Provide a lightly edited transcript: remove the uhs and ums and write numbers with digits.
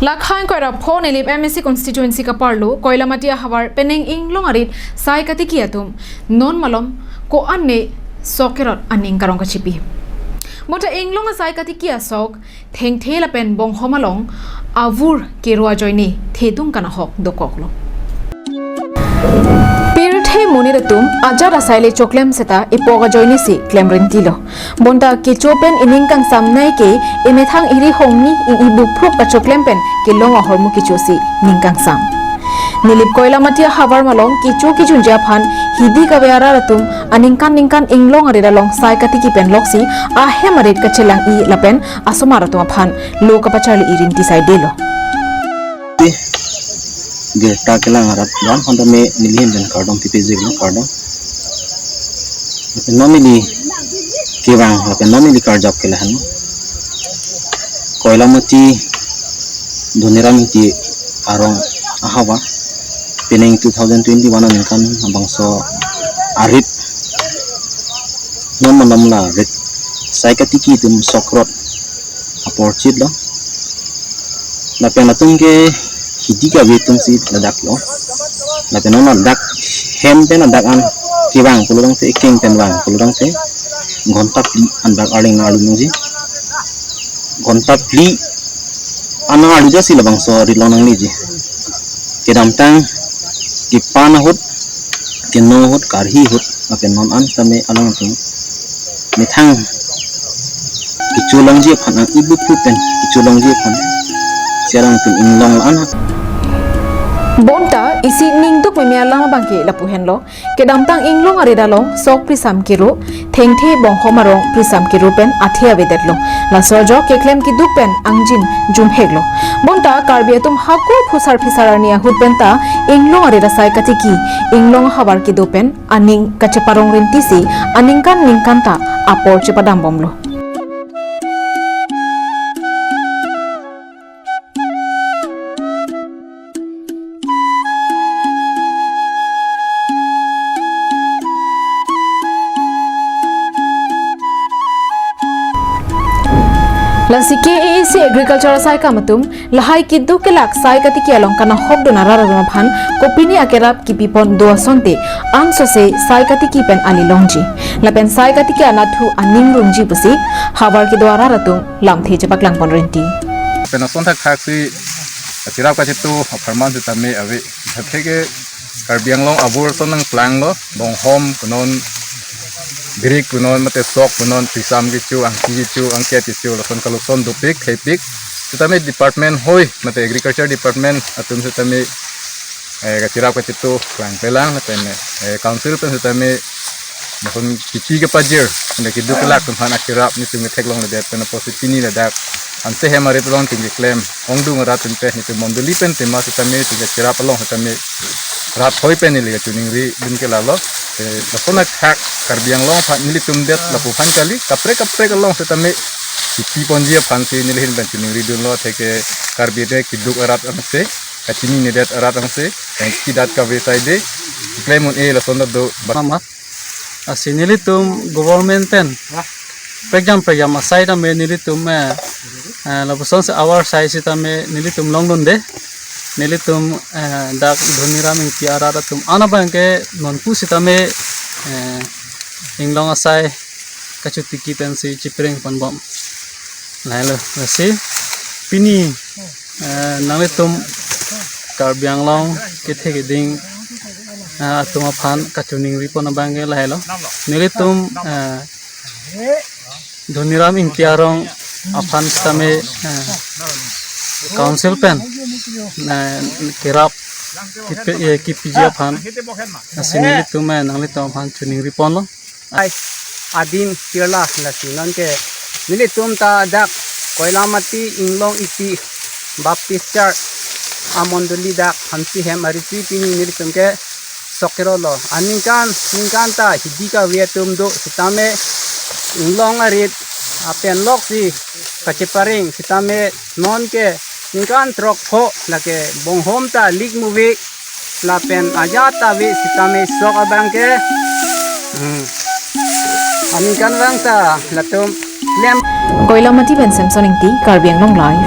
Lakhain koira phone elip MSC constituency ka parlo koilamatia hawar peneng Inglong arit sai katikiatum non malom ko anne kerot aning karong kachipi mota Inglong sai katikia sok thengthela pen bong homalong avur kerwa joini thedung kana hok dokoklo Pirthe Muniratum Ajara Sile Choklem Seta Ipoga Joinisi Clemrentilo Bonta Kichopen Iningkang Samnai Ke Imethang Iri Hongni in Ibu Pruk Choklempen Kilonga Hormu Kichosi Ningkang Sam Nilip Koila Matia Havar Malong Kicho Kichun Japan Hidi Kaveara Ratum Ningkan Inglong Aridalong Sai Katiki Pen Loksi Ahemarit Kachelang I Lapen Asomaratum Apan Loka Pachali Irinti Saidelo Gerta kelang harap dan honda me nilihin dan kardong PPZ no kardong nomili kiwang lapen nomili karjap kelahan koila mati doniram iti arong ahawa peneng 2021 kan bangso arip nom la ret sai katiki tum sokrot aporchit lo lapen natung ke hidi ka betum si ladak lo lapen ona dak hem pen dak an kiwang kulurang te king pen wang kulurang te gonta pli andak aling alu nungji gonta pli ana alu ja si labang so rilong nang liji kedam tang kipan ahut keno hut karhi hut lapen non an tame along tu mithang kichulong ji phan ibu pen kichulong ji phan serang tu Inglong ana Bonta isi ningduk memialama bangke lapuhenlo kedamtang Inglong aridalong sok prisam kiro thengthe bonghomarong prisam kiro pen athia vedetlo la sojo keklem ki dupen angjin jumheglo bonta karbiatum hako phusar phisarania hutbenta Inglong arida sai katiki Inglong hawar ki dupen aning kacheparong rintisi aningkan ningkanta aporchit padam bomlo Lasi KAC agriculture sai kamatum lahai kiddu kelak sai katiki along kana hobdo narara phan kopini akerap kipipon do sonte ansose sai katiki pen ali longji lapen sai katiki anathu aning rungji pusi habar ki dwara ratung lamthe japak langpon renti pen sonta khaksi sirap ka chitu farman se tame ave theke karbianglong abur sonang planglo bong hom kunon Birik punon mate sok punon pisam gichu angki gichu angket gichu lason kaluson dupik khepik setame department hoi mate agriculture department atum setame katirap kacitu klang pelang natene council pen setame lason kici ke pajir ande kidu kelak tumhan akirap ni tum theklong ledet pen positini ledak anse hemare pelong tinggi claim ongdu ngarat pen ni tum monduli pen tema setame tinggi kirap pelong setame rap hoi pen ni le tuning ri bin ke lalo lason hak karbiang long phat nilitum det lapu phan kali kapre kalong setame kipi ponjia phansi nilihin ban tuning ri dun lo theke karbi de kiduk arat angse kachini ni det arat angse kidat ka vesaide claim on e lason do mamat asinilitum government pen program asai ta me nilitum lapuson se our size ta me nilitum longdon de nilitum dak dhoniram tiara tum anabangke nonpu sitame Inglong asai kachutiki pensi chipring panbom lailo rasi pini nalitum karbianglong kethe geding tuma phan kachuning ripon bange lailo nilitum dhoniram intiarong aphan stame council pen kerap kipijia phan asinili tume nalitum phan chuning ripon lo adin tirla lasinan ke nilitum ta dak koilamati Inglong iti baptist church amonduli dak hansi hem ariti pini nilitum ke sokirolo ningkan ta hidika vietum do sitame Inglong arit apen loksi kacheparing sitame non ke ningkan trok pho lake bonghom ta lig movie lapen ajata we sitame sok abang ke Aminkan bang ta latum Koila mati ben Samsung inti Karbiang Long Live